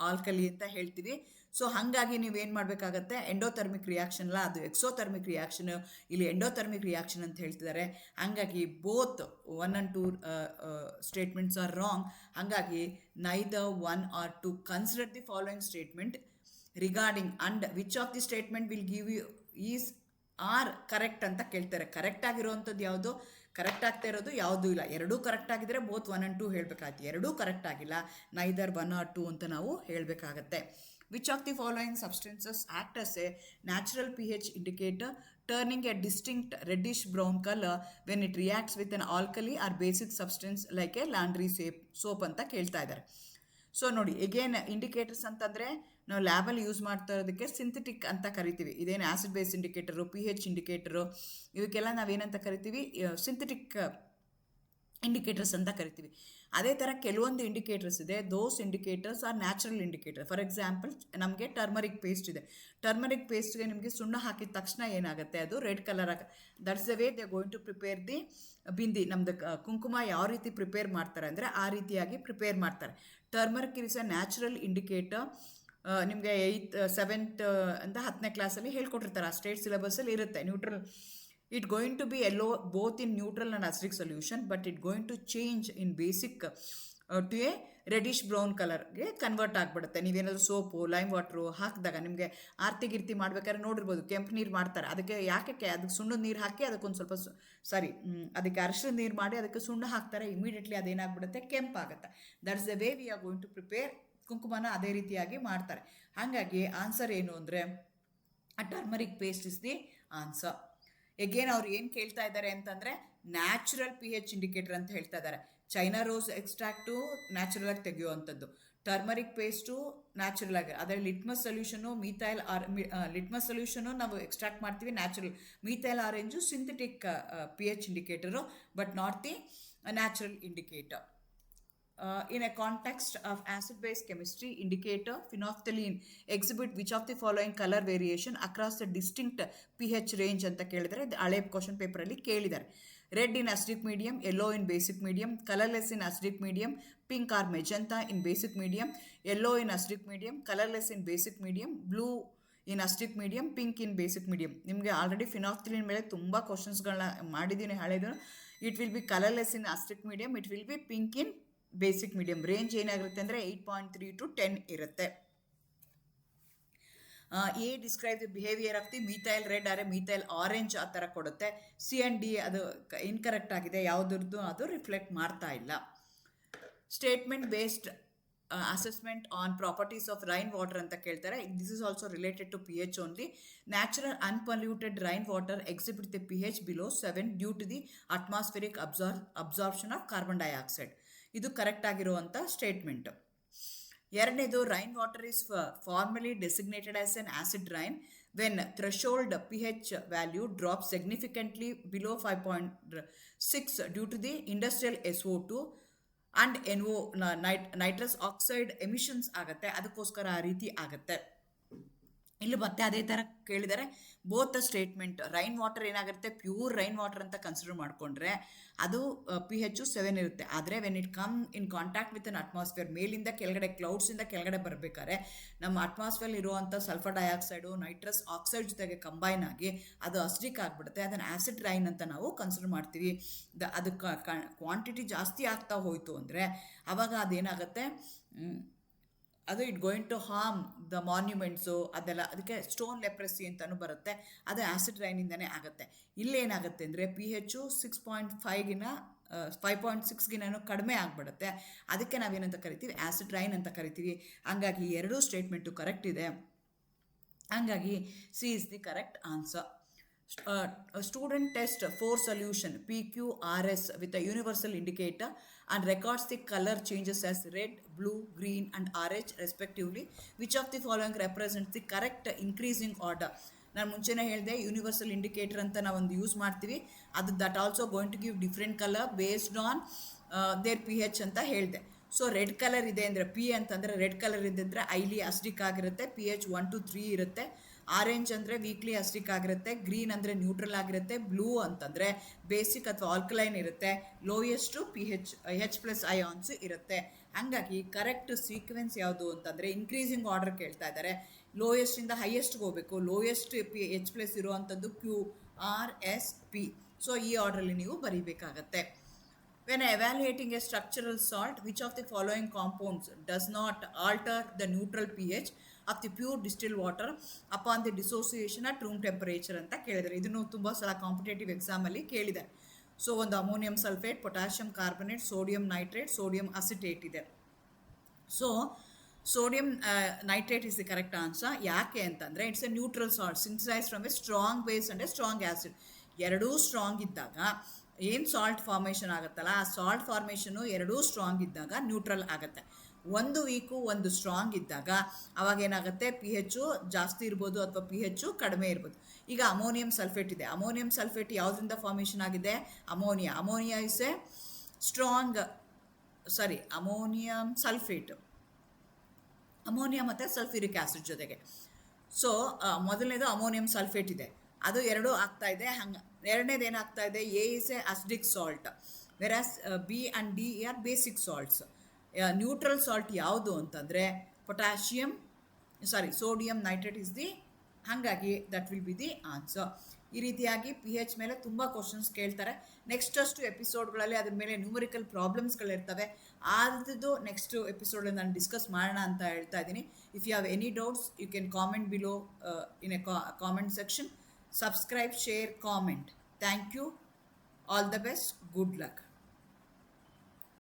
Speaker 1: alkali ಅಂತ ಹೇಳ್ತೀವಿ. ಸೊ ಹಾಗಾಗಿ ನೀವೇನು ಮಾಡಬೇಕಾಗತ್ತೆ, ಎಂಡೋಥರ್ಮಿಕ್ ರಿಯಾಕ್ಷನ್ ಅಲ್ಲ, ಅದು ಎಕ್ಸೋಥರ್ಮಿಕ್ ರಿಯಾಕ್ಷನ್. ಇಲ್ಲಿ ಎಂಡೋಥರ್ಮಿಕ್ ರಿಯಾಕ್ಷನ್ ಅಂತ ಹೇಳ್ತಿದ್ದಾರೆ. ಹಾಗಾಗಿ both 1 and 2 statements are wrong. ಹಾಗಾಗಿ neither 1 or 2. Consider the following statement regarding and which of the statement will give you is are correct ಅಂತ ಕೇಳ್ತಾರೆ. ಕರೆಕ್ಟ್ ಆಗಿರೋವಂಥದ್ದು ಯಾವುದು, ಕರೆಕ್ಟ್ ಆಗ್ತಾ ಇರೋದು ಯಾವುದೂ ಇಲ್ಲ. ಎರಡೂ ಕರೆಕ್ಟ್ ಆಗಿದ್ರೆ ಬೋತ್ 1 and 2 ಹೇಳಬೇಕಾಯ್ತು. ಎರಡೂ ಕರೆಕ್ಟ್ ಆಗಿಲ್ಲ, ನೈದರ್ 1 or 2 ಅಂತ ನಾವು ಹೇಳಬೇಕಾಗತ್ತೆ. Which of the following substances act as a natural pH indicator turning a distinct reddish brown color when it reacts with an alkali or basic substance like a laundry soap ಅಂತ ಕೇಳ್ತಾ ಇದ್ದಾರೆ. ಸೊ ನೋಡಿ, ಎಗೇನ್ ಇಂಡಿಕೇಟರ್ಸ್ ಅಂತಂದರೆ ನಾವು ಲ್ಯಾಬಲ್ಲಿ ಯೂಸ್ ಮಾಡ್ತಾ ಇರೋದಕ್ಕೆ ಸಿಂಥೆಟಿಕ್ ಅಂತ ಕರಿತೀವಿ. ಇದೇನು acid base indicator, pH indicator, ಇವಕ್ಕೆಲ್ಲ ನಾವೇನಂತ ಕರಿತೀವಿ, ಸಿಂಥೆಟಿಕ್ ಇಂಡಿಕೇಟರ್ಸ್ ಅಂತ ಕರಿತೀವಿ. ಅದೇ ಥರ ಕೆಲವೊಂದು ಇಂಡಿಕೇಟರ್ಸ್ ಇದೆ, those indicators are natural indicator. For example, ನಮಗೆ ಟರ್ಮರಿಕ್ ಪೇಸ್ಟ್ ಇದೆ. ಟರ್ಮರಿಕ್ ಪೇಸ್ಟ್ಗೆ ನಿಮಗೆ ಸುಣ್ಣ ಹಾಕಿದ ತಕ್ಷಣ ಏನಾಗುತ್ತೆ, ಅದು red colour that's the way they going to prepare the bindi. ನಮ್ದು ಕುಂಕುಮ ಯಾವ ರೀತಿ ಪ್ರಿಪೇರ್ ಮಾಡ್ತಾರೆ ಅಂದರೆ ಆ ರೀತಿಯಾಗಿ ಪ್ರಿಪೇರ್ ಮಾಡ್ತಾರೆ. Turmeric is a natural indicator. ನಿಮಗೆ 8th 7th ಅಂತ 10ನೇ ಕ್ಲಾಸಲ್ಲಿ ಹೇಳ್ಕೊಟ್ಟಿರ್ತಾರೆ, ಆ ಸ್ಟೇಟ್ ಸಿಲೆಬಸ್ಸಲ್ಲಿ ಇರುತ್ತೆ. Neutral, it going to be yellow both in neutral and acidic solution, but it going to change in basic to a reddish brown ಕಲರ್ಗೆ ಕನ್ವರ್ಟ್ ಆಗಿಬಿಡುತ್ತೆ. ನೀವೇನಾದರೂ ಸೋಪು, ಲೈಮ್ ವಾಟ್ರು ಹಾಕಿದಾಗ ನಿಮಗೆ ಆರ್ತಿ ಗಿರ್ತಿ ಮಾಡ್ಬೇಕಾದ್ರೆ ನೋಡಿರ್ಬೋದು, ಕೆಂಪು ನೀರು ಮಾಡ್ತಾರೆ. ಅದಕ್ಕೆ ಯಾಕೆ ಅದಕ್ಕೆ ಸುಣ್ಣದ ನೀರು ಹಾಕಿ ಅದಕ್ಕೊಂದು ಸ್ವಲ್ಪ ಅದಕ್ಕೆ ಅರಿಶಿನ ನೀರು ಮಾಡಿ ಅದಕ್ಕೆ ಸುಣ್ಣ ಹಾಕ್ತಾರೆ. ಇಮಿಡಿಯೇಟ್ಲಿ ಅದೇನಾಗ್ಬಿಡುತ್ತೆ, ಕೆಂಪಾಗುತ್ತೆ. That's the way we are going to prepare. ಕುಂಕುಮನ ಅದೇ ರೀತಿಯಾಗಿ ಮಾಡ್ತಾರೆ. ಹಾಗಾಗಿ ಆನ್ಸರ್ ಏನು ಅಂದರೆ ಆ turmeric paste is the answer. Again ಅವ್ರು ಏನು ಕೇಳ್ತಾ ಇದ್ದಾರೆ ಅಂತಂದರೆ ನ್ಯಾಚುರಲ್ pH ಇಂಡಿಕೇಟರ್ ಅಂತ ಹೇಳ್ತಾ ಇದ್ದಾರೆ. ಚೈನಾ ರೋಸ್ ಎಕ್ಸ್ಟ್ರಾಕ್ಟು ನ್ಯಾಚುರಲ್ ಆಗಿ ತೆಗೆಯುವಂಥದ್ದು, ಟರ್ಮರಿಕ್ ಪೇಸ್ಟು ನ್ಯಾಚುರಲ್ ಆಗಿ, ಅದೇ ಲಿಟ್ಮಸ್ ಸೊಲ್ಯೂಷನು, ಲಿಟ್ಮಸ್ ಸೊಲ್ಯೂಷನು ನಾವು ಎಕ್ಸ್ಟ್ರಾಕ್ಟ್ ಮಾಡ್ತೀವಿ natural. Methyl orange synthetic pH indicator, but not the natural indicator. In a context of acid-base chemistry, indicator phenolphthalein exhibit which of the following color variation across the distinct pH range ಅಂತ ಕೇಳಿದರೆ, ಹಳೆ ಕ್ವಶನ್ ಪೇಪರಲ್ಲಿ ಕೇಳಿದ್ದಾರೆ. Red in acidic medium, yellow in basic medium, colorless in acidic medium, pink or magenta in basic medium, yellow in acidic medium, colorless in basic medium, blue in acidic medium, pink in basic medium. ನಿಮಗೆ ಆಲ್ರೆಡಿ ಫಿನಾಫ್ಥಲಿನ್ ಮೇಲೆ ತುಂಬ ಕ್ವಶನ್ಸ್ಗಳನ್ನ ಮಾಡಿದ್ದೀನಿ ಹಳೆದು. It will be colourless in acidic medium, it will be pink in basic medium. Range ಏನಾಗಿರುತ್ತೆ ಅಂದರೆ 8.3 to 10 ಇರುತ್ತೆ. A describe the behaviour of the methyl red ಆರೆ ಮೀಥೈಲ್ ಆರೆಂಜ್ ಆ ಥರ ಕೊಡುತ್ತೆ. ಸಿ ಆ್ಯಂಡ್ ಡಿ ಅದು ಇನ್ಕರೆಕ್ಟ್ ಆಗಿದೆ, ಯಾವುದ್ರದ್ದು ಅದು ರಿಫ್ಲೆಕ್ಟ್ ಮಾಡ್ತಾ ಇಲ್ಲ. Statement based assessment on properties of rain water ಅಂತ ಕೇಳ್ತಾರೆ. This is also related to pH only. Natural unpolluted rain water exhibit the pH below 7 due to the atmospheric absorption of carbon dioxide. ಇದು ಕರೆಕ್ಟ್ ಆಗಿರುವಂಥ ಸ್ಟೇಟ್ಮೆಂಟ್. ಎರಡನೇದು, rain water is formally designated as an acid rain when threshold pH value drop significantly below 5.6 due to the industrial SO2 and NO nitrous oxide emissions ಆಗುತ್ತೆ. ಅದಕ್ಕೋಸ್ಕರ ಆ ರೀತಿ ಆಗುತ್ತೆ. ಇಲ್ಲಿ ಮತ್ತೆ ಅದೇ ಥರ ಕೇಳಿದರೆ ಬೋತ್ ಸ್ಟೇಟ್ಮೆಂಟ್. ರೈನ್ ವಾಟರ್ ಏನಾಗುತ್ತೆ, ಪ್ಯೂರ್ ರೈನ್ ವಾಟರ್ ಅಂತ ಕನ್ಸಿಡರ್ ಮಾಡಿಕೊಂಡ್ರೆ ಅದು pH 7 ಇರುತ್ತೆ. ಆದರೆ when it come in contact with an atmosphere, ಮೇಲಿಂದ ಕೆಳಗಡೆ ಕ್ಲೌಡ್ಸಿಂದ ಕೆಳಗಡೆ ಬರಬೇಕಾದ್ರೆ ನಮ್ಮ ಅಟ್ಮಾಸ್ಫಿಯರ್ ಇರುವಂಥ ಸಲ್ಫರ್ ಡೈಆಕ್ಸೈಡು ನೈಟ್ರಸ್ ಆಕ್ಸೈಡ್ ಜೊತೆಗೆ ಕಂಬೈನ್ ಆಗಿ ಅದು ಅಸಿಡಿಕ್ ಆಗಿಬಿಡುತ್ತೆ. ಅದನ್ನು ಆ್ಯಸಿಡ್ ರೈನ್ ಅಂತ ನಾವು ಕನ್ಸಿಡರ್ ಮಾಡ್ತೀವಿ. ಅದಕ್ಕೆ ಕ್ವಾಂಟಿಟಿ ಜಾಸ್ತಿ ಆಗ್ತಾ ಹೋಯಿತು ಅಂದರೆ ಆವಾಗ ಅದೇನಾಗುತ್ತೆ, ಅದು it going to harm the monuments ಅದೆಲ್ಲ. ಅದಕ್ಕೆ ಸ್ಟೋನ್ ಲೆಪ್ರೆಸಿ ಅಂತಲೂ ಬರುತ್ತೆ, ಅದು ಆ್ಯಸಿಡ್ ರೈನಿಂದನೇ ಆಗುತ್ತೆ. ಇಲ್ಲೇನಾಗುತ್ತೆ ಅಂದರೆ pH 6.5ಗಿನ 5.6ಗಿನೂ ಕಡಿಮೆ ಆಗಿಬಿಡುತ್ತೆ. ಅದಕ್ಕೆ ನಾವೇನಂತ ಕರಿತೀವಿ, ಆ್ಯಸಿಡ್ ರೈನ್ ಅಂತ ಕರಿತೀವಿ. ಹಂಗಾಗಿ ಎರಡೂ ಸ್ಟೇಟ್ಮೆಂಟು ಕರೆಕ್ಟ್ ಇದೆ. ಹಂಗಾಗಿ C is the correct answer. Student test 4 solution PQRS with a universal indicator and records the color changes as red, blue, green and orange respectively. Which of the following represents the correct increasing order? ನಾನು ಮುಂಚೆನೇ ಹೇಳಿದೆ, ಯೂನಿವರ್ಸಲ್ ಇಂಡಿಕೇಟರ್ ಅಂತ ನಾವೊಂದು ಯೂಸ್ ಮಾಡ್ತೀವಿ. ಅದು that also going to give different colour based on their pH ಅಂತ ಹೇಳಿದೆ. ಸೊ ರೆಡ್ ಕಲರ್ ಇದೆ ಅಂದರೆ P ಅಂತಂದರೆ ರೆಡ್ ಕಲರ್ ಇದ್ದರೆ ಐಲಿ ಅಸಿಡಿಕ್ ಆಗಿರುತ್ತೆ, pH 1 to 3 ಇರುತ್ತೆ. ಆರೆಂಜ್ ಅಂದರೆ ವೀಕ್ಲಿ ಅಸಿಡಿಕ್ ಆಗಿರುತ್ತೆ. ಗ್ರೀನ್ ಅಂದರೆ ನ್ಯೂಟ್ರಲ್ ಆಗಿರುತ್ತೆ. ಬ್ಲೂ ಅಂತಂದರೆ ಬೇಸಿಕ್ ಅಥವಾ ಆಲ್ಕಲೈನ್ ಇರುತ್ತೆ. ಲೋಯೆಸ್ಟು H+ ಅಯಾನ್ಸ್ ಇರುತ್ತೆ. ಹಾಗಾಗಿ ಕರೆಕ್ಟ್ ಸೀಕ್ವೆನ್ಸ್ ಯಾವುದು ಅಂತಂದರೆ ಇನ್ಕ್ರೀಸಿಂಗ್ ಆರ್ಡರ್ ಕೇಳ್ತಾ ಇದ್ದಾರೆ. ಲೋಯೆಸ್ಟಿಂದ ಹೈಯೆಸ್ಟ್ಗೆ ಹೋಗಬೇಕು. ಲೋಯೆಸ್ಟ್ H+ ಇರುವಂಥದ್ದು QRSP. ಸೊ ಈ ಆರ್ಡ್ರಲ್ಲಿ ನೀವು ಬರೀಬೇಕಾಗತ್ತೆ. When evaluating a structural salt, which of the following compounds does not alter the neutral pH of the pure distil water upon the dissociation at room temperature ಅಂತ ಕೇಳಿದ್ದಾರೆ. ಇದನ್ನು ತುಂಬ ಸಲ ಕಾಂಪಿಟೇಟಿವ್ ಎಕ್ಸಾಮಲ್ಲಿ ಕೇಳಿದ್ದಾರೆ. ಸೊ ಒಂದು ammonium sulphate, potassium carbonate, sodium nitrate, sodium acetate ಇದೆ. So sodium nitrate is the correct answer. ಯಾಕೆ ಅಂತಂದರೆ it's a neutral salt synthesise from a strong base and a strong acid. ಎರಡೂ ಸ್ಟ್ರಾಂಗ್ ಇದ್ದಾಗ ಏನು ಸಾಲ್ಟ್ ಫಾರ್ಮೇಷನ್ ಆಗುತ್ತಲ್ಲ, ಆ ಸಾಲ್ಟ್ ಫಾರ್ಮೇಷನು ಎರಡೂ ಸ್ಟ್ರಾಂಗ್ ಇದ್ದಾಗ ನ್ಯೂಟ್ರಲ್ ಆಗುತ್ತೆ. ಒಂದು ವೀಕು ಒಂದು ಸ್ಟ್ರಾಂಗ್ ಇದ್ದಾಗ ಅವಾಗ ಏನಾಗುತ್ತೆ, ಪಿ ಹೆಚ್ಚು ಜಾಸ್ತಿ ಇರ್ಬೋದು ಅಥವಾ ಪಿ ಹೆಚ್ಚು ಕಡಿಮೆ ಇರ್ಬೋದು. ಈಗ ಅಮೋನಿಯಂ ಸಲ್ಫೇಟ್ ಇದೆ. ಅಮೋನಿಯಂ ಸಲ್ಫೇಟ್ ಯಾವುದರಿಂದ ಫಾರ್ಮೇಷನ್ ಆಗಿದೆ? Ammonia is a strong ammonium sulphate, ammonia ಮತ್ತು ಸಲ್ಫ್ಯೂರಿಕ್ ಆ್ಯಸಿಡ್ ಜೊತೆಗೆ. ಸೊ ಮೊದಲನೇದು ಅಮೋನಿಯಂ ಸಲ್ಫೇಟ್ ಇದೆ, ಅದು ಎರಡು ಆಗ್ತಾ ಇದೆ. ಹಂಗೆ ಎರಡನೇದು ಏನಾಗ್ತಾ ಇದೆ, A is a acidic salt, whereas B and D are basic salts. Neutral salt ಯಾವುದು ಅಂತಂದರೆ ಸೋಡಿಯಂ ನೈಟ್ರೇಟ್ ಇಸ್ ದಿ, ಹಾಗಾಗಿ that will be the answer. ಈ ರೀತಿಯಾಗಿ ಪಿ ಎಚ್ ಮೇಲೆ ತುಂಬ ಕ್ವಶನ್ಸ್ ಕೇಳ್ತಾರೆ. ನೆಕ್ಸ್ಟಷ್ಟು ಎಪಿಸೋಡ್ಗಳಲ್ಲಿ ಅದ್ರ ಮೇಲೆ ನ್ಯೂಮರಿಕಲ್ ಪ್ರಾಬ್ಲಮ್ಸ್ಗಳಿರ್ತವೆ. ಆದದ್ದು ನೆಕ್ಸ್ಟ್ ಎಪಿಸೋಡಲ್ಲಿ ನಾನು ಡಿಸ್ಕಸ್ ಮಾಡೋಣ ಅಂತ ಹೇಳ್ತಾ ಇದ್ದೀನಿ. If you have any doubts you can comment below in a comment section. Subscribe, share, comment. Thank you. All the best. Good luck.